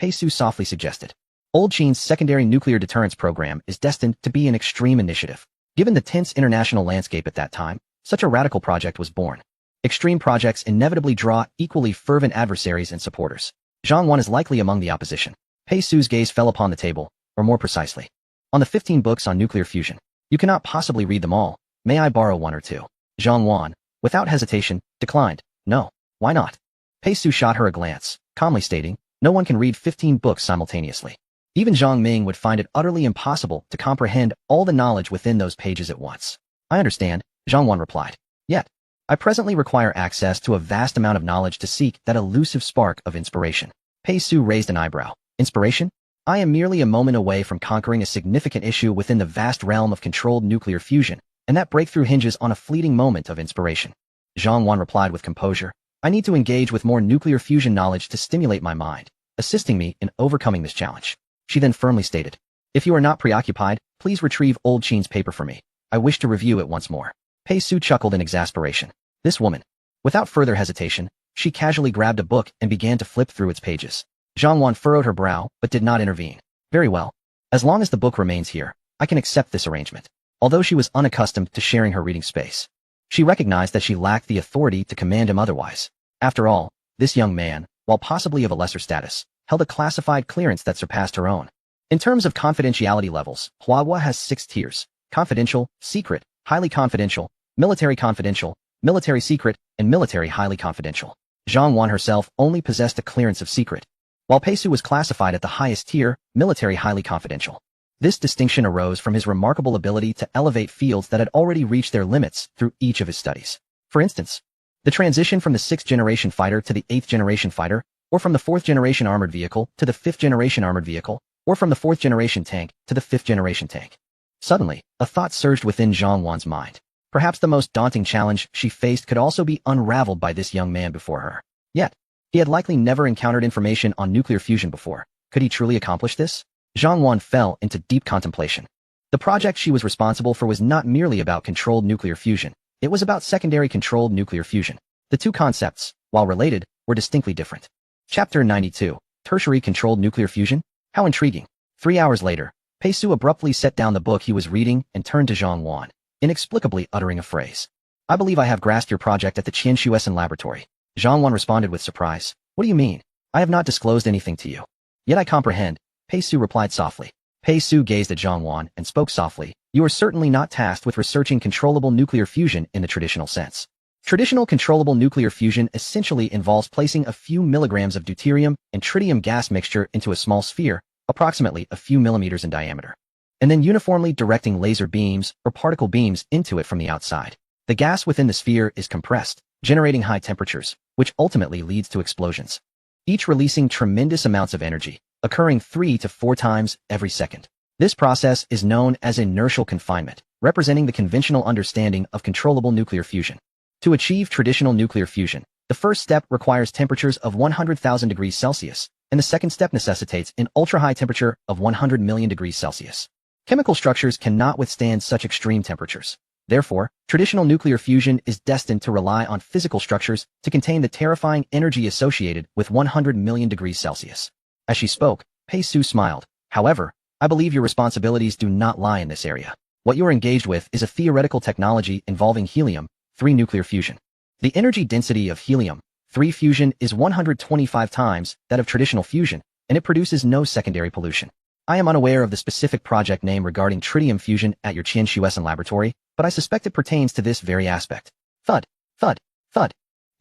Pei Su softly suggested. Old Qin's secondary nuclear deterrence program is destined to be an extreme initiative. Given the tense international landscape at that time, such a radical project was born. Extreme projects inevitably draw equally fervent adversaries and supporters. Zhang Wan is likely among the opposition. Pei Su's gaze fell upon the table, or more precisely, on the 15 books on nuclear fusion. You cannot possibly read them all. May I borrow one or two? Zhang Wan, without hesitation, declined. No, why not? Pei Su shot her a glance, calmly stating, no one can read 15 books simultaneously. Even Zhang Ming would find it utterly impossible to comprehend all the knowledge within those pages at once. I understand, Zhang Wan replied. Yet, I presently require access to a vast amount of knowledge to seek that elusive spark of inspiration. Pei Su raised an eyebrow. Inspiration? I am merely a moment away from conquering a significant issue within the vast realm of controlled nuclear fusion, and that breakthrough hinges on a fleeting moment of inspiration. Zhang Wan replied with composure. I need to engage with more nuclear fusion knowledge to stimulate my mind, assisting me in overcoming this challenge. She then firmly stated, if you are not preoccupied, please retrieve Old Qin's paper for me. I wish to review it once more. Pei Su chuckled in exasperation. This woman. Without further hesitation, she casually grabbed a book and began to flip through its pages. Zhang Wan furrowed her brow, but did not intervene. Very well. As long as the book remains here, I can accept this arrangement. Although she was unaccustomed to sharing her reading space, she recognized that she lacked the authority to command him otherwise. After all, this young man, while possibly of a lesser status, held a classified clearance that surpassed her own. In terms of confidentiality levels, Huahua has 6 tiers: confidential, secret, highly confidential, military secret, and military highly confidential. Zhang Wan herself only possessed a clearance of secret, while Pei Su was classified at the highest tier, military highly confidential. This distinction arose from his remarkable ability to elevate fields that had already reached their limits through each of his studies. For instance, the transition from the 6th-generation fighter to the 8th-generation fighter, or from the 4th-generation armored vehicle to the 5th-generation armored vehicle, or from the 4th-generation tank to the 5th-generation tank. Suddenly, a thought surged within Zhang Wan's mind. Perhaps the most daunting challenge she faced could also be unraveled by this young man before her. Yet, he had likely never encountered information on nuclear fusion before. Could he truly accomplish this? Zhang Wan fell into deep contemplation. The project she was responsible for was not merely about controlled nuclear fusion. It was about secondary controlled nuclear fusion. The two concepts, while related, were distinctly different. Chapter 92. Tertiary Controlled Nuclear Fusion? How intriguing. 3 hours later, Pei Su abruptly set down the book he was reading and turned to Zhang Wan, inexplicably uttering a phrase. I believe I have grasped your project at the Qianshuesan laboratory. Zhang Wan responded with surprise. What do you mean? I have not disclosed anything to you. Yet I comprehend, Pei Su replied softly. Pei Su gazed at Zhang Wan and spoke softly. You are certainly not tasked with researching controllable nuclear fusion in the traditional sense. Traditional controllable nuclear fusion essentially involves placing a few milligrams of deuterium and tritium gas mixture into a small sphere, approximately a few millimeters in diameter, and then uniformly directing laser beams or particle beams into it from the outside. The gas within the sphere is compressed, generating high temperatures, which ultimately leads to explosions, each releasing tremendous amounts of energy, occurring 3 to 4 times every second. This process is known as inertial confinement, representing the conventional understanding of controllable nuclear fusion. To achieve traditional nuclear fusion, the first step requires temperatures of 100,000 degrees Celsius, and the second step necessitates an ultra-high temperature of 100 million degrees Celsius. Chemical structures cannot withstand such extreme temperatures. Therefore, traditional nuclear fusion is destined to rely on physical structures to contain the terrifying energy associated with 100 million degrees Celsius. As she spoke, Pei Su smiled. However, I believe your responsibilities do not lie in this area. What you are engaged with is a theoretical technology involving helium-3 nuclear fusion. The energy density of helium-3 fusion is 125 times that of traditional fusion, and it produces no secondary pollution. I am unaware of the specific project name regarding tritium fusion at your Qianshuesan laboratory, but I suspect it pertains to this very aspect. Thud, thud, thud.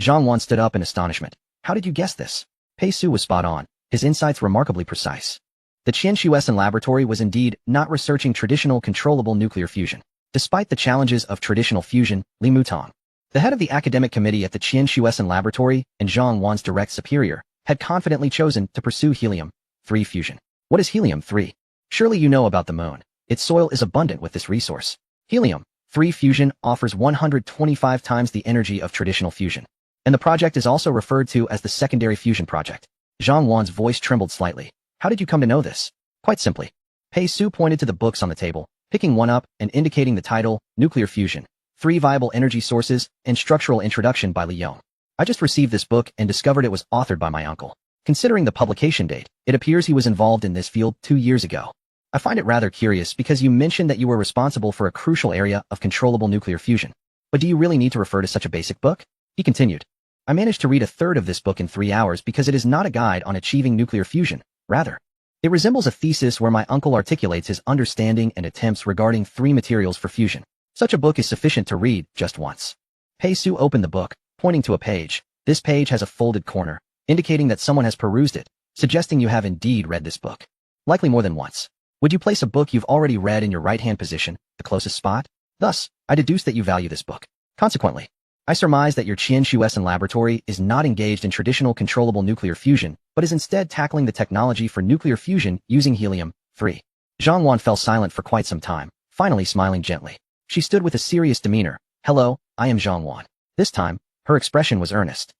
Zhang Wan stood up in astonishment. How did you guess this? Pei Su was spot on, his insights remarkably precise. The Qianshuesan laboratory was indeed not researching traditional controllable nuclear fusion. Despite the challenges of traditional fusion, Li Mutong, the head of the academic committee at the Qianshuesan laboratory and Zhang Wan's direct superior, had confidently chosen to pursue helium-3 fusion. What is helium-3? Surely you know about the moon. Its soil is abundant with this resource. Helium-3 fusion offers 125 times the energy of traditional fusion, and the project is also referred to as the secondary fusion project. Zhang Wan's voice trembled slightly. How did you come to know this? Quite simply. Pei Su pointed to the books on the table, picking one up and indicating the title, Nuclear Fusion, 3 Viable Energy Sources and Structural Introduction by Li Yong. I just received this book and discovered it was authored by my uncle. Considering the publication date, it appears he was involved in this field 2 years ago. I find it rather curious because you mentioned that you were responsible for a crucial area of controllable nuclear fusion. But do you really need to refer to such a basic book? He continued. I managed to read a third of this book in 3 hours because it is not a guide on achieving nuclear fusion. Rather, it resembles a thesis where my uncle articulates his understanding and attempts regarding 3 materials for fusion. Such a book is sufficient to read just once. Pei Su opened the book, pointing to a page. This page has a folded corner, indicating that someone has perused it, suggesting you have indeed read this book. Likely more than once. Would you place a book you've already read in your right-hand position, the closest spot? Thus, I deduce that you value this book. Consequently, I surmise that your Qianshuosen laboratory is not engaged in traditional controllable nuclear fusion, but is instead tackling the technology for nuclear fusion using helium-3. Zhang Wan fell silent for quite some time, finally smiling gently. She stood with a serious demeanor. Hello, I am Zhang Wan. This time, her expression was earnest.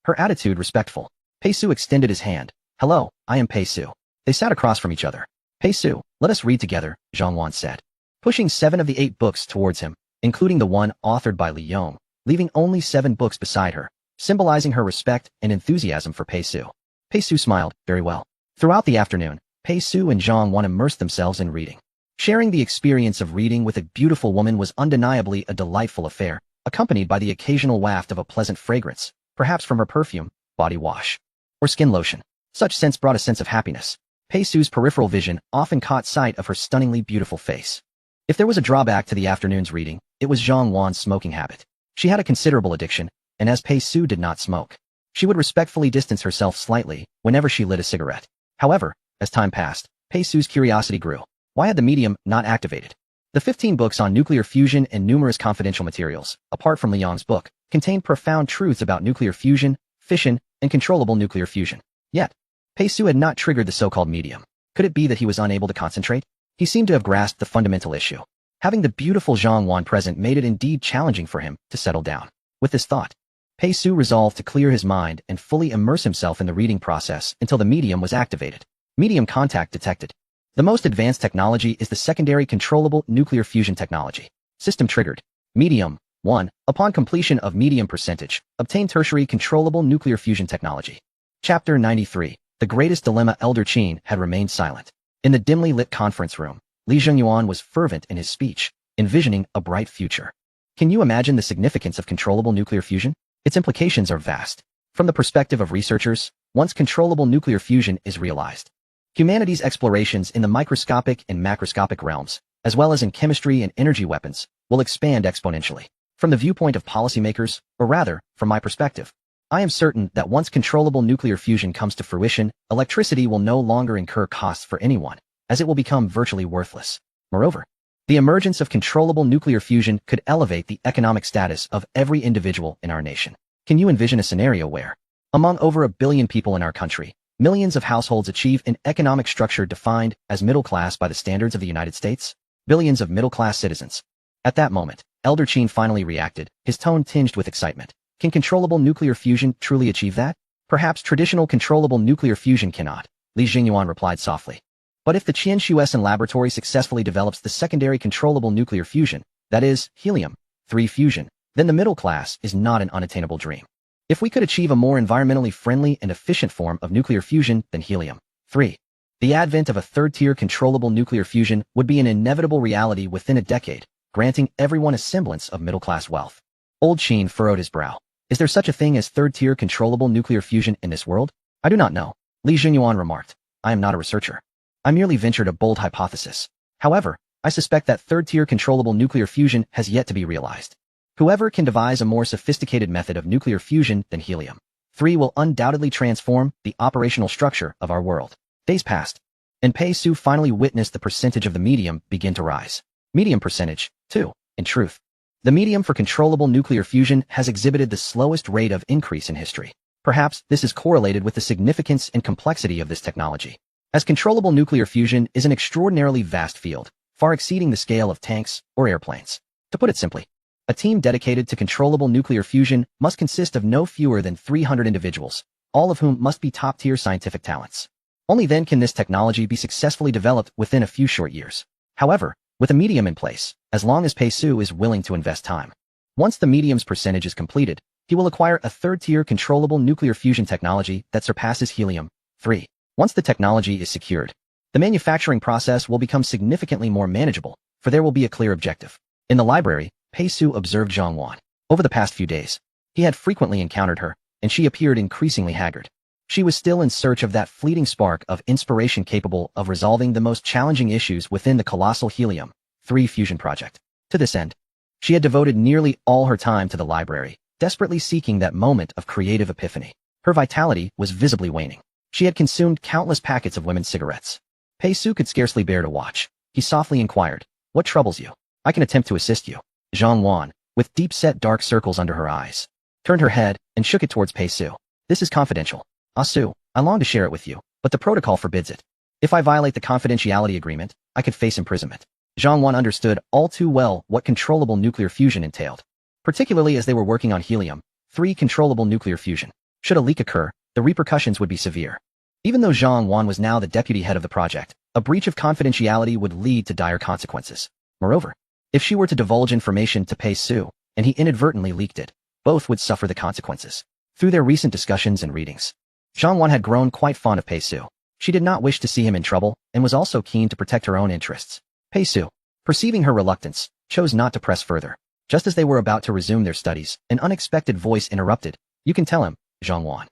Her attitude respectful. Pei Su extended his hand. Hello, I am Pei Su. They sat across from each other. Pei Su, let us read together, Zhang Wan said, pushing 7 of the 8 books towards him, including the one authored by Li Yong, leaving only 7 books beside her, symbolizing her respect and enthusiasm for Pei Su. Pei Su smiled. Very well. Throughout the afternoon, Pei Su and Zhang Wan immersed themselves in reading. Sharing the experience of reading with a beautiful woman was undeniably a delightful affair, accompanied by the occasional waft of a pleasant fragrance, perhaps from her perfume, body wash, or skin lotion. Such scents brought a sense of happiness. Pei Su's peripheral vision often caught sight of her stunningly beautiful face. If there was a drawback to the afternoon's reading, it was Zhang Wan's smoking habit. She had a considerable addiction, and as Pei Su did not smoke, she would respectfully distance herself slightly whenever she lit a cigarette. However, as time passed, Pei Su's curiosity grew. Why had the medium not activated? The 15 books on nuclear fusion and numerous confidential materials, apart from Li Yong's book, contained profound truths about nuclear fusion, fission, and controllable nuclear fusion. Yet, Pei Su had not triggered the so-called medium. Could it be that he was unable to concentrate? He seemed to have grasped the fundamental issue. Having the beautiful Zhang Wan present made it indeed challenging for him to settle down. With this thought, Pei Su resolved to clear his mind and fully immerse himself in the reading process until the medium was activated. Medium contact detected. The most advanced technology is the secondary controllable nuclear fusion technology. System triggered. Medium 1. Upon completion of medium percentage, obtain tertiary controllable nuclear fusion technology. Chapter 93. The greatest dilemma. Elder Qin had remained silent. In the dimly lit conference room, Li Zhengyuan was fervent in his speech, envisioning a bright future. Can you imagine the significance of controllable nuclear fusion? Its implications are vast. From the perspective of researchers, once controllable nuclear fusion is realized, humanity's explorations in the microscopic and macroscopic realms, as well as in chemistry and energy weapons, will expand exponentially. From the viewpoint of policymakers, or rather, from my perspective, I am certain that once controllable nuclear fusion comes to fruition, electricity will no longer incur costs for anyone, as it will become virtually worthless. Moreover, the emergence of controllable nuclear fusion could elevate the economic status of every individual in our nation. Can you envision a scenario where, among over 1 billion people in our country, millions of households achieve an economic structure defined as middle class by the standards of the United States? Billions of middle-class citizens. At that moment, Elder Qin finally reacted, his tone tinged with excitement. Can controllable nuclear fusion truly achieve that? Perhaps traditional controllable nuclear fusion cannot, Li Zhengyuan replied softly. But if the Qianshuosen laboratory successfully develops the secondary controllable nuclear fusion, that is, helium-3 fusion, then the middle class is not an unattainable dream. If we could achieve a more environmentally friendly and efficient form of nuclear fusion than helium-3, the advent of a third-tier controllable nuclear fusion would be an inevitable reality within a decade, granting everyone a semblance of middle-class wealth. Old Qin furrowed his brow. Is there such a thing as third-tier controllable nuclear fusion in this world? I do not know, Li Zhengyuan remarked. I am not a researcher. I merely ventured a bold hypothesis. However, I suspect that third-tier controllable nuclear fusion has yet to be realized. Whoever can devise a more sophisticated method of nuclear fusion than helium-3 will undoubtedly transform the operational structure of our world. Days passed, and Pei Su finally witnessed the percentage of the medium begin to rise. Medium percentage, too, in truth. The medium for controllable nuclear fusion has exhibited the slowest rate of increase in history. Perhaps this is correlated with the significance and complexity of this technology. As controllable nuclear fusion is an extraordinarily vast field, far exceeding the scale of tanks or airplanes. To put it simply, a team dedicated to controllable nuclear fusion must consist of no fewer than 300 individuals, all of whom must be top-tier scientific talents. Only then can this technology be successfully developed within a few short years. However, with a medium in place, as long as Pei Su is willing to invest time. Once the medium's percentage is completed, he will acquire a third-tier controllable nuclear fusion technology that surpasses helium 3. Once the technology is secured, the manufacturing process will become significantly more manageable, for there will be a clear objective. In the library, Pei Su observed Zhang Wan. Over the past few days, he had frequently encountered her, and she appeared increasingly haggard. She was still in search of that fleeting spark of inspiration capable of resolving the most challenging issues within the colossal Helium-3 fusion project. To this end, she had devoted nearly all her time to the library, desperately seeking that moment of creative epiphany. Her vitality was visibly waning. She had consumed countless packets of women's cigarettes. Pei Su could scarcely bear to watch. He softly inquired, "What troubles you? I can attempt to assist you." Zhang Wan, with deep-set dark circles under her eyes, turned her head and shook it towards Pei Su. "This is confidential. Ah Su, I long to share it with you, but the protocol forbids it. If I violate the confidentiality agreement, I could face imprisonment." Zhang Wan understood all too well what controllable nuclear fusion entailed, particularly as they were working on helium-3 controllable nuclear fusion. Should a leak occur, the repercussions would be severe. Even though Zhang Wan was now the deputy head of the project, a breach of confidentiality would lead to dire consequences. Moreover, if she were to divulge information to Pei Su, and he inadvertently leaked it, both would suffer the consequences. Through their recent discussions and readings, Zhang Wan had grown quite fond of Pei Su. She did not wish to see him in trouble, and was also keen to protect her own interests. Pei Su, perceiving her reluctance, chose not to press further. Just as they were about to resume their studies, an unexpected voice interrupted. "You can tell him, Zhang Wan."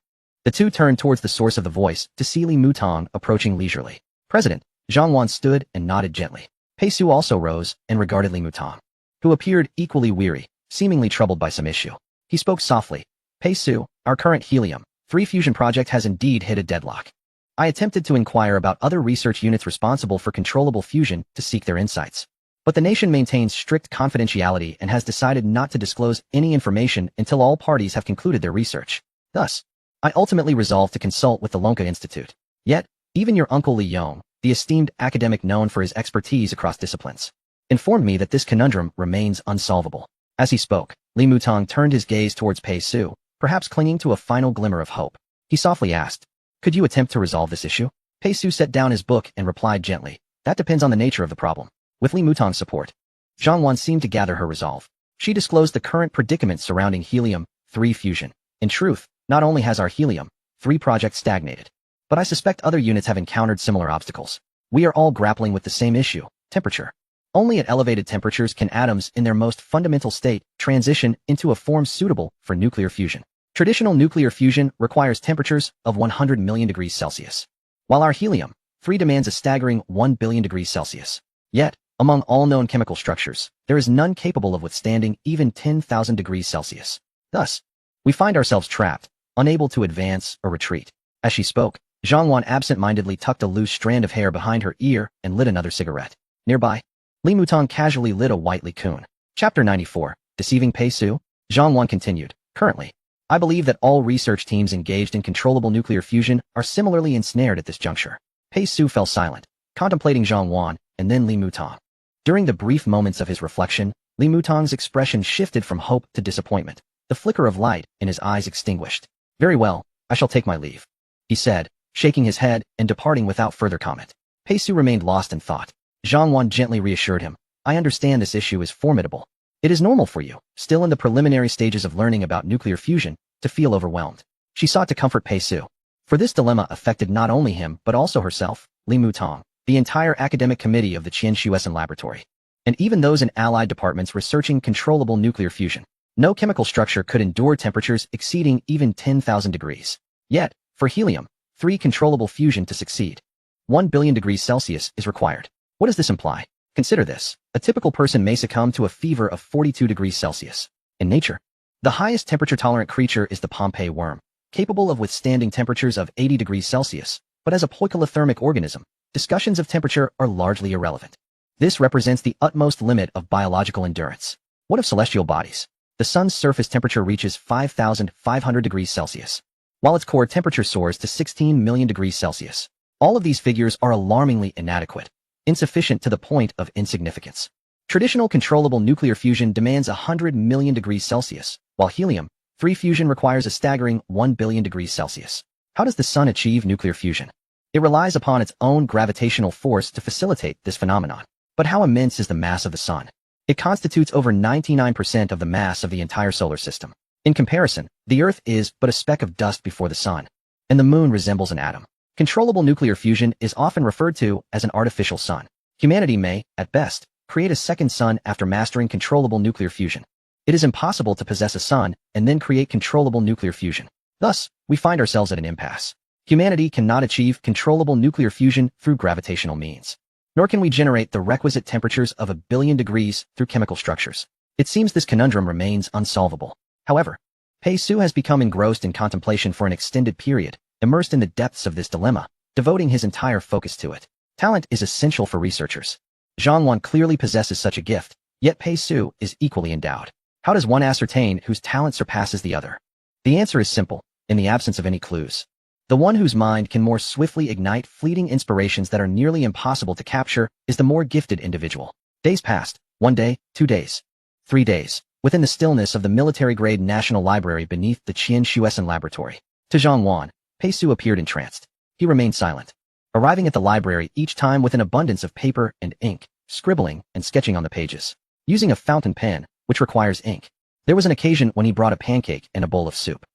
The two turned towards the source of the voice to see Li Mutong approaching leisurely. "President." Zhang Wan stood and nodded gently. Pei Su also rose and regarded Li Mutong, who appeared equally weary, seemingly troubled by some issue. He spoke softly. "Pei Su, our current helium-3 fusion project has indeed hit a deadlock. I attempted to inquire about other research units responsible for controllable fusion to seek their insights. But the nation maintains strict confidentiality and has decided not to disclose any information until all parties have concluded their research. Thus, I ultimately resolved to consult with the Lonka Institute. Yet, even your uncle Li Yong, the esteemed academic known for his expertise across disciplines, informed me that this conundrum remains unsolvable." As he spoke, Li Mutong turned his gaze towards Pei Su, perhaps clinging to a final glimmer of hope. He softly asked, "Could you attempt to resolve this issue?" Pei Su set down his book and replied gently, "That depends on the nature of the problem." With Li Mutong's support, Zhang Wan seemed to gather her resolve. She disclosed the current predicament surrounding helium-3 fusion. "In truth, not only has our helium-3 project stagnated, but I suspect other units have encountered similar obstacles. We are all grappling with the same issue, temperature. Only at elevated temperatures can atoms in their most fundamental state transition into a form suitable for nuclear fusion. Traditional nuclear fusion requires temperatures of 100 million degrees Celsius, while our helium-3 demands a staggering 1 billion degrees Celsius. Yet, among all known chemical structures, there is none capable of withstanding even 10,000 degrees Celsius. Thus, we find ourselves trapped, unable to advance or retreat." As she spoke, Zhang Wan absent-mindedly tucked a loose strand of hair behind her ear and lit another cigarette. Nearby, Li Mutong casually lit a white liqueur. Chapter 94, Deceiving Pei Su? Zhang Wan continued, "Currently, I believe that all research teams engaged in controllable nuclear fusion are similarly ensnared at this juncture." Pei Su fell silent, contemplating Zhang Wan, and then Li Mutong. During the brief moments of his reflection, Li Mutong's expression shifted from hope to disappointment. The flicker of light in his eyes extinguished. "Very well, I shall take my leave," he said, shaking his head and departing without further comment. Pei Su remained lost in thought. Zhang Wan gently reassured him, "I understand this issue is formidable. It is normal for you, still in the preliminary stages of learning about nuclear fusion, to feel overwhelmed." She sought to comfort Pei Su, for this dilemma affected not only him but also herself, Li Mutong, the entire academic committee of the Qianshuesan laboratory, and even those in allied departments researching controllable nuclear fusion. No chemical structure could endure temperatures exceeding even 10,000 degrees. Yet, for helium-3 controllable fusion to succeed, 1 billion degrees Celsius is required. What does this imply? Consider this. A typical person may succumb to a fever of 42 degrees Celsius. In nature, the highest temperature-tolerant creature is the Pompeii worm, capable of withstanding temperatures of 80 degrees Celsius, but as a poikilothermic organism, discussions of temperature are largely irrelevant. This represents the utmost limit of biological endurance. What of celestial bodies? The sun's surface temperature reaches 5,500 degrees Celsius, while its core temperature soars to 16 million degrees Celsius. All of these figures are alarmingly inadequate, insufficient to the point of insignificance. Traditional controllable nuclear fusion demands 100 million degrees Celsius, while helium-3 fusion requires a staggering 1 billion degrees Celsius. How does the sun achieve nuclear fusion? It relies upon its own gravitational force to facilitate this phenomenon. But how immense is the mass of the sun? It constitutes over 99% of the mass of the entire solar system. In comparison, the Earth is but a speck of dust before the sun, and the moon resembles an atom. Controllable nuclear fusion is often referred to as an artificial sun. Humanity may, at best, create a second sun after mastering controllable nuclear fusion. It is impossible to possess a sun and then create controllable nuclear fusion. Thus, we find ourselves at an impasse. Humanity cannot achieve controllable nuclear fusion through gravitational means. Nor can we generate the requisite temperatures of 1 billion degrees through chemical structures. It seems this conundrum remains unsolvable. However, Pei Su has become engrossed in contemplation for an extended period, immersed in the depths of this dilemma, devoting his entire focus to it. Talent is essential for researchers. Zhang Wan clearly possesses such a gift, yet Pei Su is equally endowed. How does one ascertain whose talent surpasses the other? The answer is simple, in the absence of any clues. The one whose mind can more swiftly ignite fleeting inspirations that are nearly impossible to capture is the more gifted individual. Days passed, 1 day, 2 days, 3 days, within the stillness of the military-grade National Library beneath the Qian Shuesan Laboratory. To Zhang Wan, Pei Su appeared entranced. He remained silent, arriving at the library each time with an abundance of paper and ink, scribbling and sketching on the pages. Using a fountain pen, which requires ink. There was an occasion when he brought a pancake and a bowl of soup.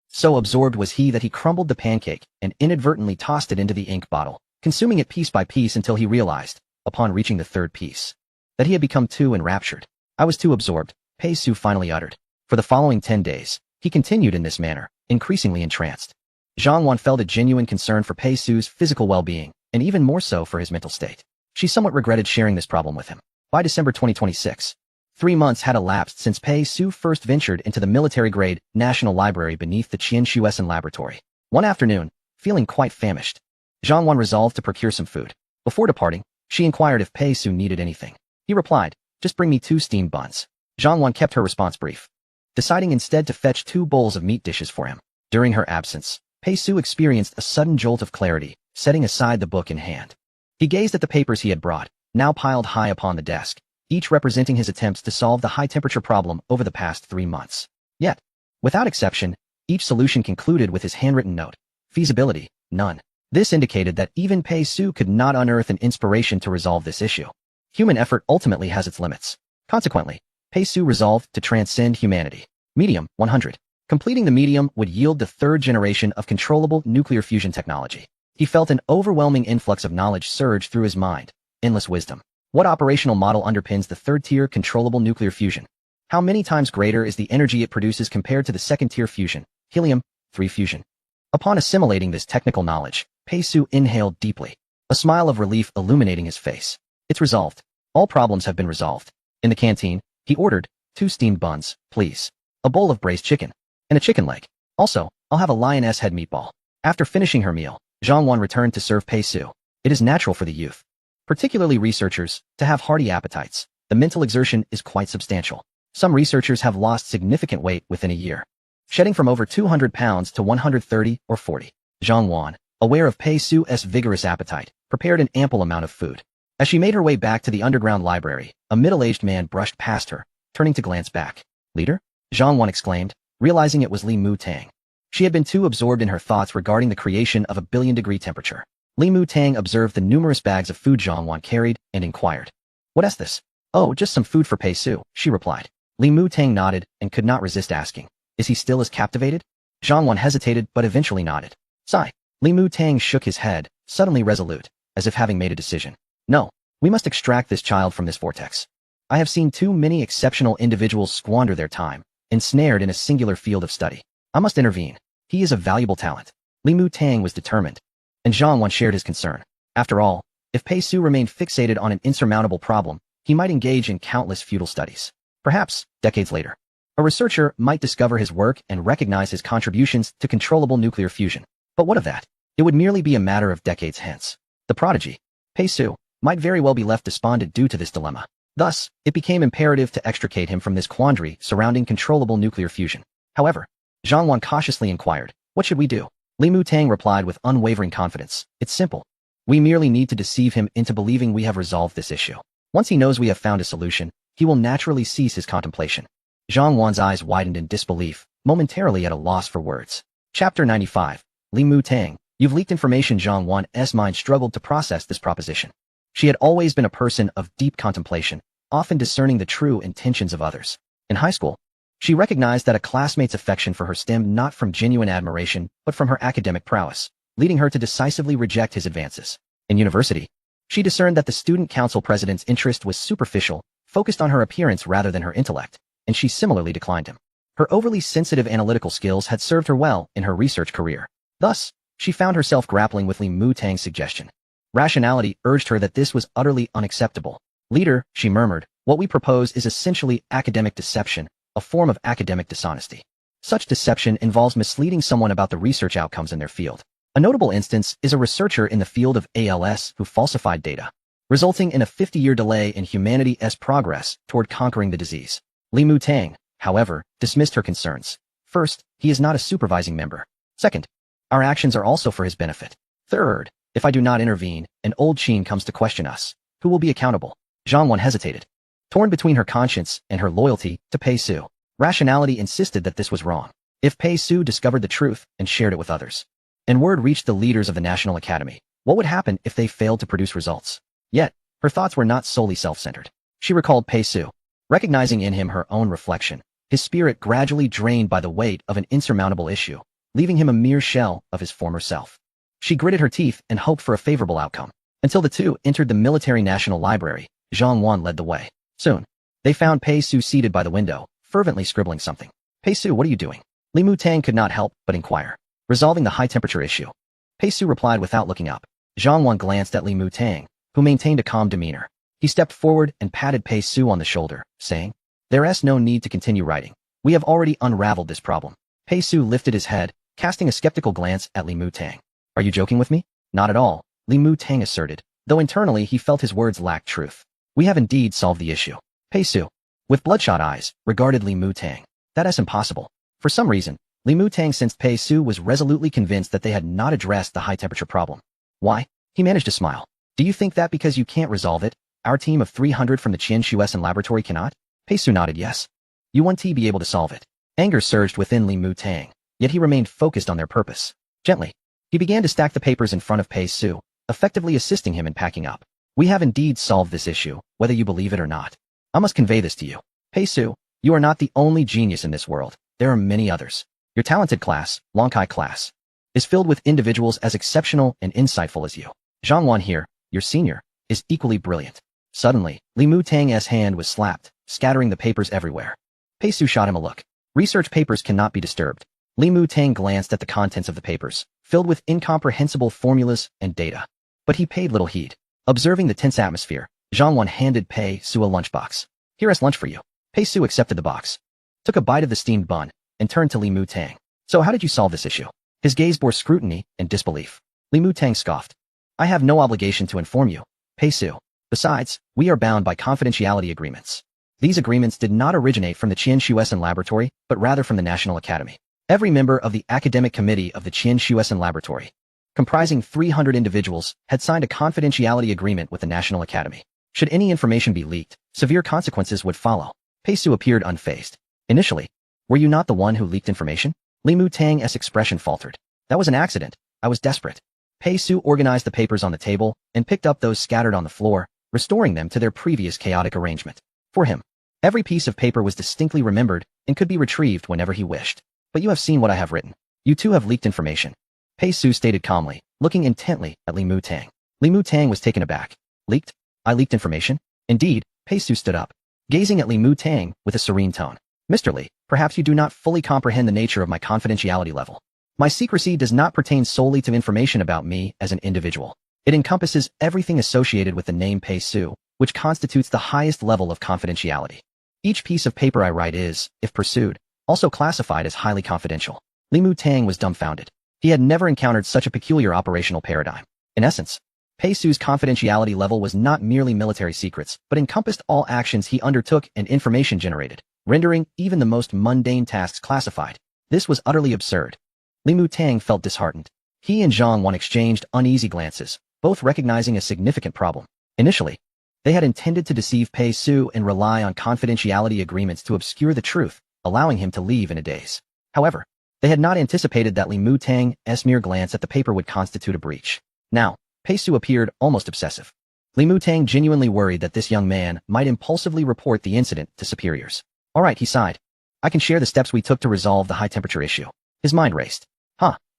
So absorbed was he that he crumbled the pancake and inadvertently tossed it into the ink bottle, consuming it piece by piece until he realized, upon reaching the 3rd piece, that he had become too enraptured. I was too absorbed, Pei Su finally uttered. For the following 10 days, he continued in this manner, increasingly entranced. Zhang Wan felt a genuine concern for Pei Su's physical well-being, and even more so for his mental state. She somewhat regretted sharing this problem with him. By December 2026, 3 months had elapsed since Pei Su first ventured into the military-grade National Library beneath the Qian Shuesan Laboratory. One afternoon, feeling quite famished, Zhang Wan resolved to procure some food. Before departing, she inquired if Pei Su needed anything. He replied, "Just bring me 2 steamed buns." Zhang Wan kept her response brief, deciding instead to fetch 2 bowls of meat dishes for him. During her absence, Pei Su experienced a sudden jolt of clarity, setting aside the book in hand. He gazed at the papers he had brought, now piled high upon the desk, each representing his attempts to solve the high-temperature problem over the past 3 months. Yet, without exception, each solution concluded with his handwritten note. Feasibility, none. This indicated that even Pei Su could not unearth an inspiration to resolve this issue. Human effort ultimately has its limits. Consequently, Pei Su resolved to transcend humanity. Medium, 100. Completing the medium would yield the 3rd generation of controllable nuclear fusion technology. He felt an overwhelming influx of knowledge surge through his mind. Endless wisdom. What operational model underpins the 3rd-tier controllable nuclear fusion? How many times greater is the energy it produces compared to the 2nd-tier fusion, helium-3 fusion? Upon assimilating this technical knowledge, Pei Su inhaled deeply, a smile of relief illuminating his face. It's resolved. All problems have been resolved. In the canteen, he ordered 2 steamed buns, please, a bowl of braised chicken, and a chicken leg. Also, I'll have a lioness head meatball. After finishing her meal, Zhang Wan returned to serve Pei Su. It is natural for the youth, particularly researchers, to have hearty appetites. The mental exertion is quite substantial. Some researchers have lost significant weight within a year, shedding from over 200 pounds to 130 or 40. Zhang Wan, aware of Pei Su's vigorous appetite, prepared an ample amount of food. As she made her way back to the underground library, a middle-aged man brushed past her, turning to glance back. "Leader?" Zhang Wan exclaimed, realizing it was Li Mu Tang. She had been too absorbed in her thoughts regarding the creation of 1 billion-degree temperature. Li Mu Tang observed the numerous bags of food Zhang Wan carried and inquired, "What is this?" "Oh, just some food for Pei Su," she replied. Li Mu Tang nodded and could not resist asking, "Is he still as captivated?" Zhang Wan hesitated but eventually nodded. Sigh. Li Mu Tang shook his head, suddenly resolute, as if having made a decision. "No, we must extract this child from this vortex. I have seen too many exceptional individuals squander their time, ensnared in a singular field of study. I must intervene. He is a valuable talent." Li Mu Tang was determined, and Zhang Wan shared his concern. After all, if Pei Su remained fixated on an insurmountable problem, he might engage in countless futile studies. Perhaps, decades later, a researcher might discover his work and recognize his contributions to controllable nuclear fusion. But what of that? It would merely be a matter of decades hence. The prodigy, Pei Su, might very well be left despondent due to this dilemma. Thus, it became imperative to extricate him from this quandary surrounding controllable nuclear fusion. However, Zhang Wan cautiously inquired, "What should we do?" Li Mu Tang replied with unwavering confidence, "It's simple. We merely need to deceive him into believing we have resolved this issue. Once he knows we have found a solution, he will naturally cease his contemplation." Zhang Wan's eyes widened in disbelief, momentarily at a loss for words. Chapter 95. Li Mu Tang, you've leaked information. Zhang Wan's mind struggled to process this proposition. She had always been a person of deep contemplation, often discerning the true intentions of others. In high school, she recognized that a classmate's affection for her stemmed not from genuine admiration, but from her academic prowess. leading her to decisively reject his advances. In university, she discerned that the student council president's interest was superficial, focused on her appearance rather than her intellect, and she similarly declined him. Her overly sensitive analytical skills had served her well in her research career. Thus, she found herself grappling with Li Mu-Tang's suggestion. Rationality urged her that this was utterly unacceptable. "Leader," she murmured, "what we propose is essentially academic deception, a form of academic dishonesty. Such deception involves misleading someone about the research outcomes in their field. A notable instance is a researcher in the field of ALS who falsified data, resulting in a 50-year delay in humanity's progress toward conquering the disease." Li Mu-Tang, however, dismissed her concerns. "First, he is not a supervising member. Second, our actions are also for his benefit. Third, if I do not intervene and old Qin comes to question us, who will be accountable?" Zhang Wan hesitated, torn between her conscience and her loyalty to Pei Su. Rationality insisted that this was wrong. If Pei Su discovered the truth and shared it with others, and word reached the leaders of the National Academy, what would happen if they failed to produce results? Yet, her thoughts were not solely self-centered. She recalled Pei Su, recognizing in him her own reflection, his spirit gradually drained by the weight of an insurmountable issue, leaving him a mere shell of his former self. She gritted her teeth and hoped for a favorable outcome. Until the two entered the Military National Library, Zhang Wan led the way. Soon, they found Pei Su seated by the window, fervently scribbling something. "Pei Su, what are you doing?" Li Mu-Tang could not help but inquire. "Resolving the high-temperature issue." Pei Su replied without looking up. Zhang Wan glanced at Li Mu-Tang, who maintained a calm demeanor. He stepped forward and patted Pei Su on the shoulder, saying, "There is no need to continue writing. We have already unraveled this problem." Pei Su lifted his head, casting a skeptical glance at Li Mu-Tang. "Are you joking with me?" "Not at all," Li Mu-Tang asserted, though internally he felt his words lacked truth. "We have indeed solved the issue." Pei Su, with bloodshot eyes, regarded Li Mu-Tang. "That is impossible." For some reason, Li Mu-Tang sensed Pei Su was resolutely convinced that they had not addressed the high-temperature problem. "Why?" He managed to smile. "Do you think that because you can't resolve it, our team of 300 from the Qian Shuesan laboratory cannot?" Pei Su nodded yes. "You won't be able to solve it." Anger surged within Li Mu-Tang, yet he remained focused on their purpose. Gently, he began to stack the papers in front of Pei Su, effectively assisting him in packing up. "We have indeed solved this issue, whether you believe it or not. I must convey this to you. Pei Su, you are not the only genius in this world. There are many others. Your talented class, Lonkai class, is filled with individuals as exceptional and insightful as you. Zhang Wan here, your senior, is equally brilliant." Suddenly, Li Mu-Tang's hand was slapped, scattering the papers everywhere. Pei Su shot him a look. Research papers cannot be disturbed. Li Mu-Tang glanced at the contents of the papers, filled with incomprehensible formulas and data. But he paid little heed. Observing the tense atmosphere, Zhang Wan handed Pei Su a lunchbox. "Here is lunch for you." Pei Su accepted the box, took a bite of the steamed bun, and turned to Li Mu-Tang. "So how did you solve this issue?" His gaze bore scrutiny and disbelief. Li Mu-Tang scoffed. "I have no obligation to inform you, Pei Su. Besides, we are bound by confidentiality agreements. These agreements did not originate from the Qian Shuesan laboratory, but rather from the National Academy. Every member of the academic committee of the Qian Shuesan laboratory, comprising 300 individuals, had signed a confidentiality agreement with the National Academy. Should any information be leaked, severe consequences would follow." Pei Su appeared unfazed. "Initially, were you not the one who leaked information?" Li Mu-Tang's expression faltered. "That was an accident. I was desperate." Pei Su organized the papers on the table and picked up those scattered on the floor, restoring them to their previous chaotic arrangement. For him, every piece of paper was distinctly remembered and could be retrieved whenever he wished. "But you have seen what I have written. You too have leaked information," Pei Su stated calmly, looking intently at Li Mu-Tang. Li Mu-Tang was taken aback. "Leaked? I leaked information?" "Indeed." Pei Su stood up, gazing at Li Mu-Tang with a serene tone. "Mr. Li, perhaps you do not fully comprehend the nature of my confidentiality level. My secrecy does not pertain solely to information about me as an individual. It encompasses everything associated with the name Pei Su, which constitutes the highest level of confidentiality. Each piece of paper I write is, if pursued, also classified as highly confidential." Li Mu-Tang was dumbfounded. He had never encountered such a peculiar operational paradigm. In essence, Pei Su's confidentiality level was not merely military secrets, but encompassed all actions he undertook and information generated, rendering even the most mundane tasks classified. This was utterly absurd. Li Mu-Tang felt disheartened. He and Zhang Wan exchanged uneasy glances, both recognizing a significant problem. Initially, they had intended to deceive Pei Su and rely on confidentiality agreements to obscure the truth, allowing him to leave in a daze. However, they had not anticipated that Li Mu-Tang's mere glance at the paper would constitute a breach. Now, Pei Su appeared almost obsessive. Li Mu-Tang genuinely worried that this young man might impulsively report the incident to superiors. "All right," he sighed. "I can share the steps we took to resolve the high-temperature issue." His mind raced.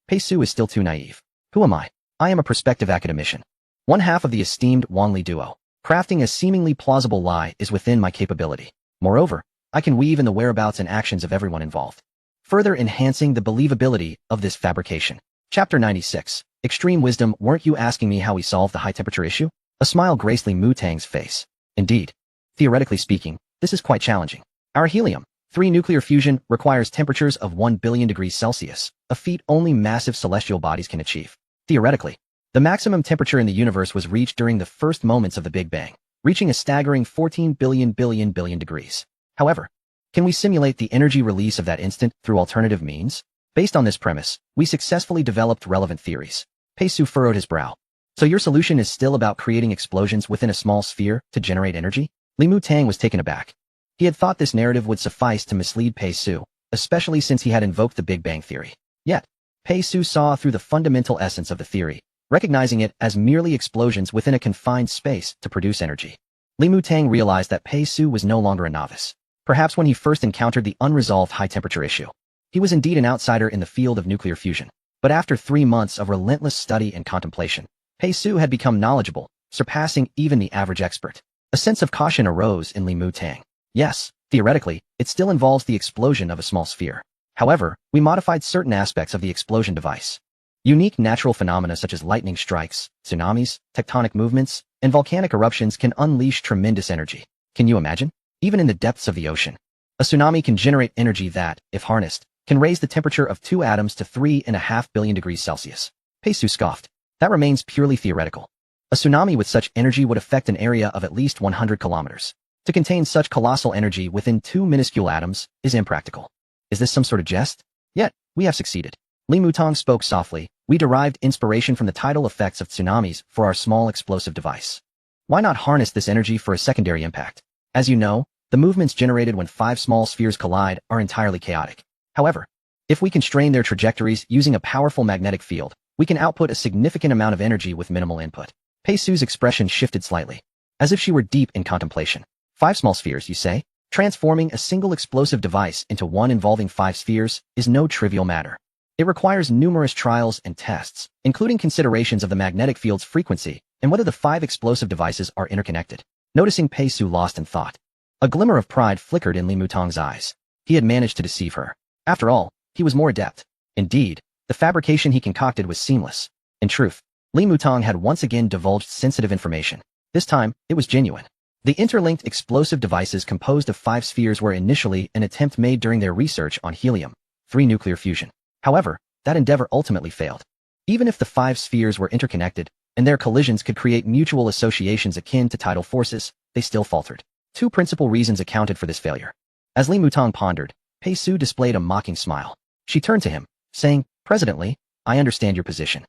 Pei Su is still too naive. Who am I? I am a prospective academician. One half of the esteemed Wanli duo. Crafting a seemingly plausible lie is within my capability. Moreover, I can weave in the whereabouts and actions of everyone involved, further enhancing the believability of this fabrication. Chapter 96. Extreme Wisdom. Weren't you asking me how we solve the high-temperature issue? A smile graced Li Mutang's face. Indeed. Theoretically speaking, this is quite challenging. Our helium-3 nuclear fusion requires temperatures of 1 billion degrees Celsius, a feat only massive celestial bodies can achieve. Theoretically, the maximum temperature in the universe was reached during the first moments of the Big Bang, reaching a staggering 14 billion degrees. However, can we simulate the energy release of that instant through alternative means? Based on this premise, we successfully developed relevant theories. Pei Su furrowed his brow. So your solution is still about creating explosions within a small sphere to generate energy? Li Mutang was taken aback. He had thought this narrative would suffice to mislead Pei Su, especially since he had invoked the Big Bang theory. Yet, Pei Su saw through the fundamental essence of the theory, recognizing it as merely explosions within a confined space to produce energy. Li Mutang realized that Pei Su was no longer a novice. Perhaps when he first encountered the unresolved high-temperature issue, he was indeed an outsider in the field of nuclear fusion. But after 3 months of relentless study and contemplation, Pei Su had become knowledgeable, surpassing even the average expert. A sense of caution arose in Li Mutang. Yes, theoretically, it still involves the explosion of a small sphere. However, we modified certain aspects of the explosion device. Unique natural phenomena such as lightning strikes, tsunamis, tectonic movements, and volcanic eruptions can unleash tremendous energy. Can you imagine? Even in the depths of the ocean, a tsunami can generate energy that, if harnessed, can raise the temperature of 2 atoms to 3.5 billion degrees Celsius. Pei Su scoffed. That remains purely theoretical. A tsunami with such energy would affect an area of at least 100 kilometers. To contain such colossal energy within 2 minuscule atoms is impractical. Is this some sort of jest? Yet, we have succeeded. Li Mutang spoke softly. We derived inspiration from the tidal effects of tsunamis for our small explosive device. Why not harness this energy for a secondary impact? As you know, the movements generated when 5 small spheres collide are entirely chaotic. However, if we constrain their trajectories using a powerful magnetic field, we can output a significant amount of energy with minimal input. Pei Su's expression shifted slightly, as if she were deep in contemplation. 5 small spheres, you say? Transforming a single explosive device into one involving 5 spheres is no trivial matter. It requires numerous trials and tests, including considerations of the magnetic field's frequency and whether the 5 explosive devices are interconnected. Noticing Pei Su lost in thought, a glimmer of pride flickered in Li Mutang's eyes. He had managed to deceive her. After all, he was more adept. Indeed, the fabrication he concocted was seamless. In truth, Li Mutang had once again divulged sensitive information. This time, it was genuine. The interlinked explosive devices composed of 5 spheres were initially an attempt made during their research on helium-3 nuclear fusion. However, that endeavor ultimately failed. Even if the 5 spheres were interconnected, and their collisions could create mutual associations akin to tidal forces, they still faltered. 2 principal reasons accounted for this failure. As Li Mutang pondered, Pei Su displayed a mocking smile. She turned to him, saying, President Li, I understand your position.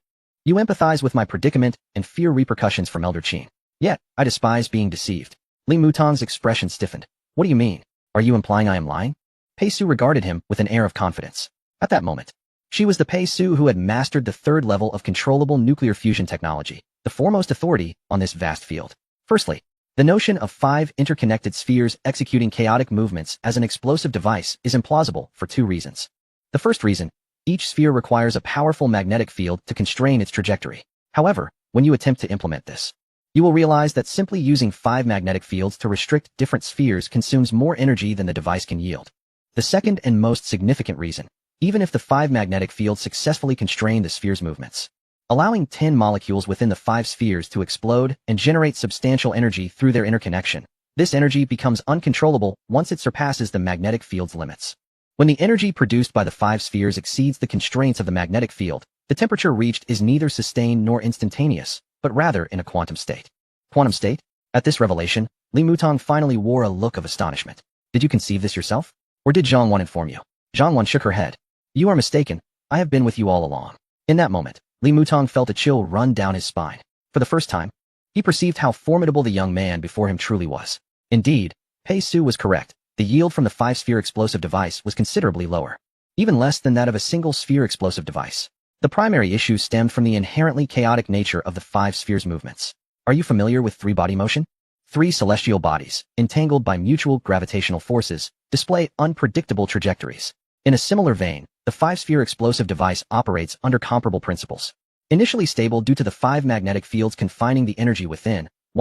You empathize with my predicament and fear repercussions from Elder Qin. Yet, I despise being deceived. Li Mutang's expression stiffened. What do you mean? Are you implying I am lying? Pei Su regarded him with an air of confidence. At that moment, she was the Pei Su who had mastered the 3rd level of controllable nuclear fusion technology, the foremost authority on this vast field. Firstly, the notion of 5 interconnected spheres executing chaotic movements as an explosive device is implausible for 2 reasons. The first reason, each sphere requires a powerful magnetic field to constrain its trajectory. However, when you attempt to implement this, you will realize that simply using 5 magnetic fields to restrict different spheres consumes more energy than the device can yield. The second and most significant reason, even if the 5 magnetic fields successfully constrain the sphere's movements, allowing 10 molecules within the 5 spheres to explode and generate substantial energy through their interconnection, this energy becomes uncontrollable once it surpasses the magnetic field's limits. When the energy produced by the 5 spheres exceeds the constraints of the magnetic field, the temperature reached is neither sustained nor instantaneous, but rather in a quantum state. Quantum state? At this revelation, Li Mutang finally wore a look of astonishment. Did you conceive this yourself? Or did Zhang Wan inform you? Zhang Wan shook her head. You are mistaken. I have been with you all along. In that moment, Li Mutang felt a chill run down his spine. For the first time, he perceived how formidable the young man before him truly was. Indeed, Pei Su was correct. The yield from the 5-sphere explosive device was considerably lower, even less than that of a single-sphere explosive device. The primary issue stemmed from the inherently chaotic nature of the 5 spheres' movements. Are you familiar with 3-body motion? 3 celestial bodies, entangled by mutual gravitational forces, display unpredictable trajectories. In a similar vein, the 5-sphere explosive device operates under comparable principles. Initially stable due to the 5 magnetic fields confining the energy within,